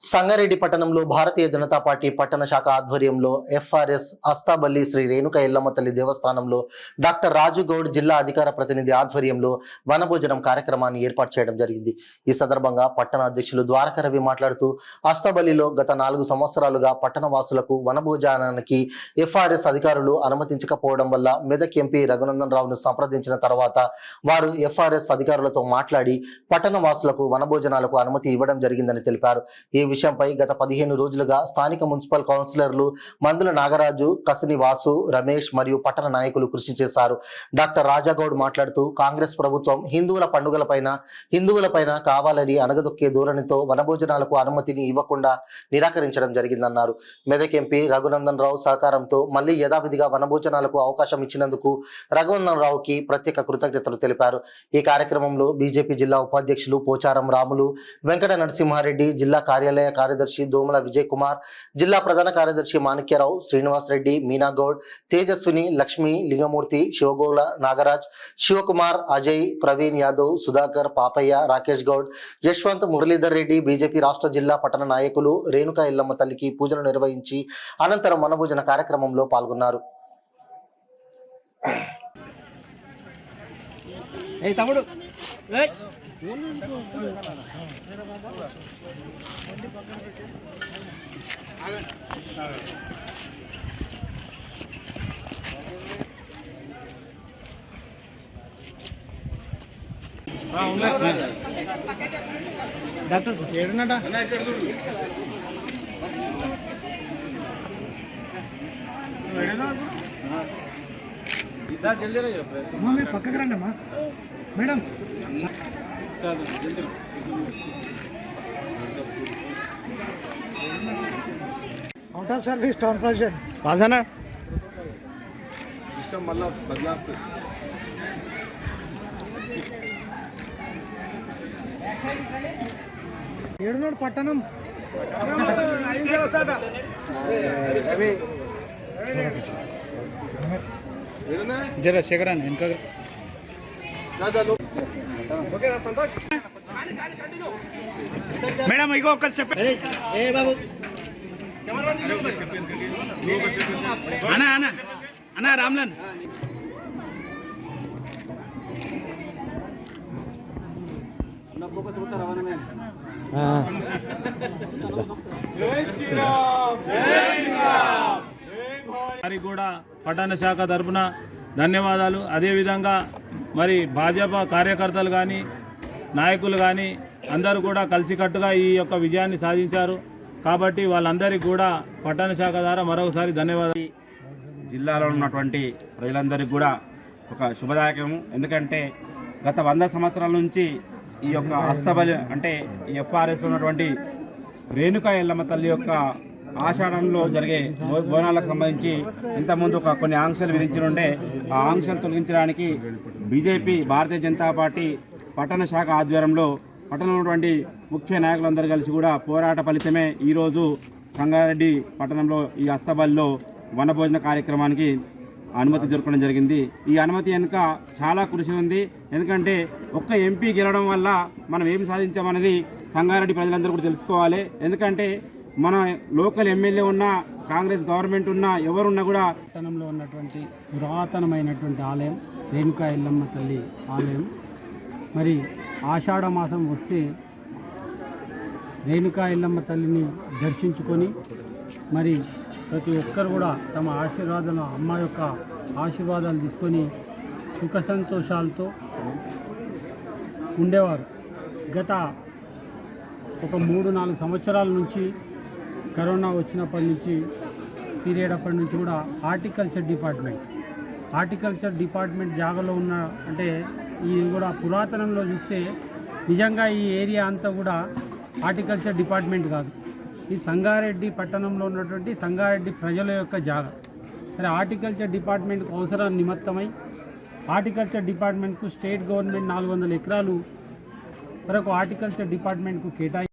సంగారెడ్డి పట్టణంలో భారతీయ జనతా పార్టీ పట్టణ శాఖ ఆధ్వర్యంలో ఎఫ్ఆర్ఎస్ అస్తాబల్లి శ్రీ రేణుక ఎల్లమ్మ తల్లి దేవస్థానంలో డాక్టర్ రాజు గౌడ్ జిల్లా అధికార ప్రతినిధి ఆధ్వర్యంలో వనభోజనం కార్యక్రమాన్ని ఏర్పాటు చేయడం జరిగింది. ఈ సందర్భంగా పట్టణ అధ్యక్షులు ద్వారక రవి మాట్లాడుతూ అస్తాబల్లిలో గత 4 సంవత్సరాలుగా పట్టణ వాసులకు వనభోజనానికి ఎఫ్ఆర్ఎస్ అధికారులు అనుమతించకపోవడం వల్ల మెదక్ ఎంపీ రఘునందన్ రావును సంప్రదించిన తర్వాత వారు ఎఫ్ఆర్ఎస్ అధికారులతో మాట్లాడి పట్టణ వాసులకు వనభోజనాలకు అనుమతి ఇవ్వడం జరిగిందని తెలిపారు. ఈ విషయంపై గత 15 రోజులుగా స్థానిక మున్సిపల్ కౌన్సిలర్లు మందుల నాగరాజు, కసిని వాసు, రమేష్ మరియు పట్టణ నాయకులు కృషి చేశారు. డాక్టర్ రాజాగౌడ్ మాట్లాడుతూ కాంగ్రెస్ ప్రభుత్వం హిందువుల పండుగలపైన కావాలని అనగదొక్కే ధోరణితో వనభోజనాలకు అనుమతిని ఇవ్వకుండా నిరాకరించడం జరిగిందన్నారు. మెదక్ ఎంపీ రఘునందన్ రావు సహకారంతో మళ్లీ యథావిధిగా వనభోజనాలకు అవకాశం ఇచ్చినందుకు రఘునందన్ రావుకి ప్రత్యేక కృతజ్ఞతలు తెలిపారు. ఈ కార్యక్రమంలో బీజేపీ జిల్లా ఉపాధ్యక్షులు పోచారం రాములు, వెంకట నరసింహారెడ్డి, జిల్లా కార్యాలయ కార్యదర్శి దోమల విజయ్ కుమార్, జిల్లా ప్రధాన కార్యదర్శి మాణిక్యరావు, శ్రీనివాస్ రెడ్డి, మీనాగౌడ్, తేజస్విని, లక్ష్మి, లింగమూర్తి, శివగోళ నాగరాజ్, శివకుమార్, అజయ్, ప్రవీణ్ యాదవ్, సుధాకర్, పాపయ్య, రాకేష్ గౌడ్, యశ్వంత్, మురళీధర్ రెడ్డి, బీజేపీ రాష్ట్ర జిల్లా పట్టణ నాయకులు రేణుక ఎల్లమ్మ తల్లికి పూజలు నిర్వహించి అనంతరం వనభోజన కార్యక్రమంలో పాల్గొన్నారు. డాక్టర్ ఏడున్నాడా మీరు పక్కకి రండి అమ్మా madam. Out of service town president రాజానా సిస్టమ్ మళ్ళా బదలాస్ ఏడున్నాడు పట్టణం జరా శేఖరాన్ ఇంకా సంతోష్ మేడం ఇగో ఒక స్టెప్ ఏ బాబు అన్నా అన్నా అన్నా రామ్లన్ వారికి కూడా పట్టణ శాఖ తరఫున ధన్యవాదాలు. అదేవిధంగా మరి భాజపా కార్యకర్తలు కానీ నాయకులు కానీ అందరూ కూడా కలిసికట్టుగా ఈ యొక్క విజయాన్ని సాధించారు. కాబట్టి వాళ్ళందరికీ కూడా పట్టణ శాఖ ద్వారా మరొకసారి ధన్యవాదాలు. జిల్లాలో ఉన్నటువంటి ప్రజలందరికీ కూడా ఒక శుభదాయకము. ఎందుకంటే గత 100 సంవత్సరాల నుంచి ఈ యొక్క అస్తబలి అంటే ఈ ఎఫ్ఆర్ఎస్లో ఉన్నటువంటి రేణుకా ఎల్లమ్మ తల్లి యొక్క ఆషాఢంలో జరిగే బోనాలకు సంబంధించి ఇంతకుముందు కొన్ని ఆంక్షలు విధించనుండే ఆ ఆంక్షలు తొలగించడానికి బీజేపీ భారతీయ జనతా పార్టీ పట్టణ శాఖ ఆధ్వర్యంలో పట్టణంలో ఉన్నటువంటి ముఖ్య నాయకులందరూ కలిసి కూడా పోరాట ఫలితమే ఈరోజు సంగారెడ్డి పట్టణంలో ఈ అస్తబలిలో వనభోజన కార్యక్రమానికి అనుమతి దొరకడం జరిగింది. ఈ అనుమతి వెనుక చాలా కృషి ఉంది. ఎందుకంటే ఒక్క ఎంపీ గెలవడం వల్ల మనం ఏం సాధించామనేది సంగారెడ్డి ప్రజలందరూ కూడా తెలుసుకోవాలి. ఎందుకంటే మన లోకల్ ఎమ్మెల్యే ఉన్నా, కాంగ్రెస్ గవర్నమెంట్ ఉన్నా, ఎవరున్నా కూడా పట్టణంలో ఉన్నటువంటి పురాతనమైనటువంటి ఆలయం రేణుకా ఎల్లమ్మ తల్లి ఆలయం. మరి ఆషాఢ మాసం వస్తే రేణుకా ఎల్లమ్మ తల్లిని దర్శించుకొని మరి ప్రతి ఒక్కరు కూడా తమ ఆశీర్వాదాలు అమ్మ యొక్క ఆశీర్వాదాలు తీసుకొని సుఖ సంతోషాలతో ఉండేవారు. గత ఒక 3-4 సంవత్సరాల నుంచి కరోనా వచ్చినప్పటి నుంచి పీరియడ్ అప్పటి నుంచి కూడా హార్టికల్చర్ డిపార్ట్మెంట్ జాగాలో ఉన్న అంటే ఇది కూడా పురాతనంలో చూస్తే నిజంగా ఈ ఏరియా అంతా కూడా హార్టికల్చర్ డిపార్ట్మెంట్ కాదు, ఈ సంగారెడ్డి పట్టణంలో ఉన్నటువంటి సంగారెడ్డి ప్రజల యొక్క జాగా. మరి హార్టికల్చర్ డిపార్ట్మెంట్కు అవసరం నిమిత్తమై హార్టికల్చర్ డిపార్ట్మెంట్కు స్టేట్ గవర్నమెంట్ 400 ఎకరాలు వరకు హార్టికల్చర్ డిపార్ట్మెంట్కు కేటాయి